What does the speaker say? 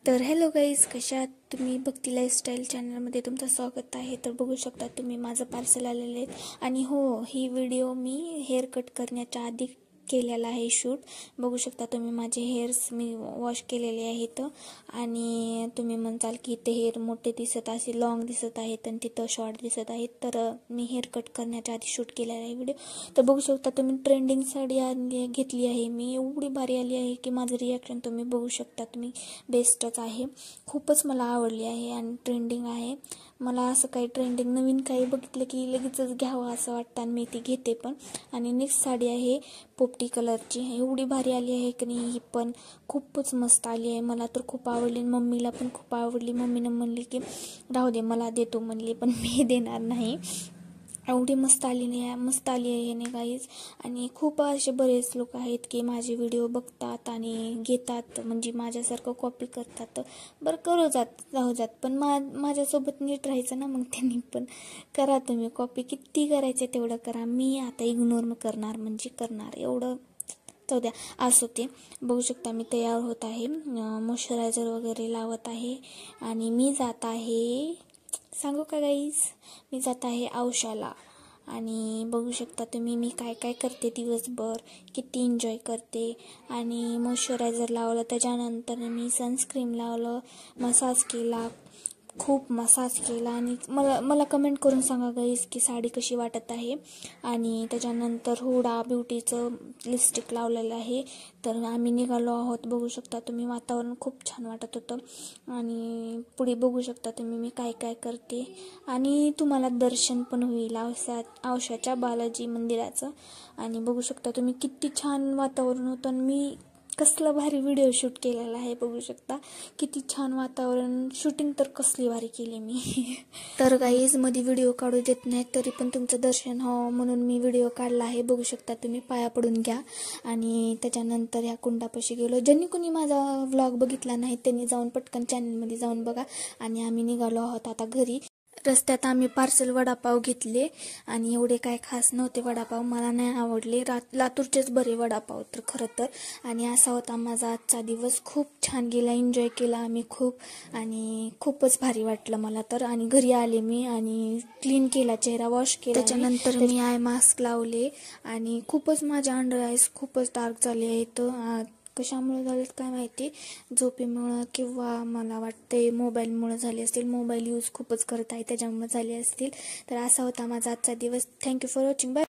तर hello guys, कशा आहात तुम्ही? भक्ती लाईफस्टाईल चॅनलमध्ये तुमचं स्वागत आहे. तर बघू शकता तुम्ही माझं पार्सल आलेलं आहे. आणि हो, ही व्हिडिओ मी हेअर कट करण्याच्या आधी केलेला आहे शूट. बघू शकता तुम्ही माझे हेअर्स मी वॉश केलेले आहेत. आणि तुम्ही म्हणताल की ते हेअर मोठे दिसत असे लॉंग दिसत आहेत आणि तिथं शॉर्ट दिसत आहेत. तर मी हेअर कट करण्याच्या आधी शूट केलेला आहे व्हिडिओ. तर बघू शकता तुम्ही ट्रेंडिंग साडी घेतली आहे मी. एवढी भारी आली आहे की माझं रिॲक्शन तुम्ही बघू शकता. तुम्ही बेस्टच आहे, खूपच मला आवडली आहे आणि ट्रेंडिंग आहे. मला असं काही ट्रेंडिंग नवीन काही बघितलं की लगेचच घ्यावं असं वाटतं आणि मी ती घेते पण. आणि नेक्स्ट साडी आहे पोपटी कलरची. एवढी भारी आली आहे की नाही, ही पण खूपच मस्त आली आहे. मला तर खूप आवडली, मम्मीला पण खूप आवडली. मम्मीनं म्हणली की राहू दे मला देतो म्हणली, पण मी देणार नाही. एवढी मस्त आली आहे ने गाईज. आणि खूप असे बरेच लोक आहेत की माझे व्हिडिओ बघतात आणि घेतात, म्हणजे माझ्यासारखं कॉपी करतात. बरं करू जाऊ जात, पण माझ्यासोबत नीट राहायचं ना. मग त्यांनी पण करा तुम्ही कॉपी, किती करायचं तेवढं करा. मी आता इग्नोर करणार म्हणजे करणार, एवढं जाऊ द्या. असं ते बघू शकता मी तयार होत आहे, मॉइश्चरायझर वगैरे लावत आहे. आणि मी जात आहे, सांगू का गाईज, मी जात आहे औषधाला. आणि बघू शकता तुम्ही मी काय काय करते दिवसभर, किती एन्जॉय करते. आणि मॉइश्चरायझर लावलं, त्याच्यानंतर मी सनस्क्रीन लावलं, मसाज केला, खूप मसाज केला. आणि मला कमेंट करून सांगा गाईज की साडी कशी वाटत आहे. आणि त्याच्यानंतर हुडा ब्युटीचं लिपस्टिक लावलेलं आहे. तर आम्ही निघालो आहोत. बघू शकता तुम्ही वातावरण खूप छान वाटत होतं. आणि पुढे बघू शकता तुम्ही मी काय काय करते. आणि तुम्हाला दर्शन पण होईल औषधाच्या बालाजी मंदिराचं. आणि बघू शकता तुम्ही किती छान वातावरण होतं. आणि मी कसला भारी व्हिडिओ शूट केलेला आहे. बघू शकता किती छान वातावरण, शूटिंग तर कसली भारी केली मी. तर गाईज मध्ये व्हिडिओ काढू देत नाही, तरी पण तुमचं दर्शन हो म्हणून मी व्हिडिओ काढला आहे. बघू शकता तुम्ही, पाया पडून घ्या. आणि त्याच्यानंतर ह्या कुंडापाशी गेलो. ज्यांनी कोणी माझा व्लॉग बघितला नाही त्यांनी जाऊन पटकन चॅनलमध्ये जाऊन बघा. आणि आम्ही निघालो आहोत आता घरी. रस्त्यात आम्ही पार्सल वडापाव घेतले आणि एवढे काय खास नव्हते वडापाव, मला नाही आवडले. लातूरचेच बरे वडापाव तर खरं तर. आणि असा होता माझा आजचा दिवस, खूप छान गेला, एन्जॉय केला आम्ही खूप. आणि खूपच भारी वाटलं मला तर. आणि घरी आले मी आणि क्लीन केला, चेहरा वॉश केला. त्याच्यानंतर मी आय मास्क लावले. आणि खूपच माझे अंडर आयस खूपच डार्क झाले आहेत. कशामुळे झालेत काय माहिती, झोपेमुळं किंवा मला वाटते मोबाईलमुळं झाले असतील. मोबाईल यूज खूपच करत आहे त्याच्यामुळे झाले असतील. तर असा होता माझा आजचा दिवस. Thank you for watching. बाय.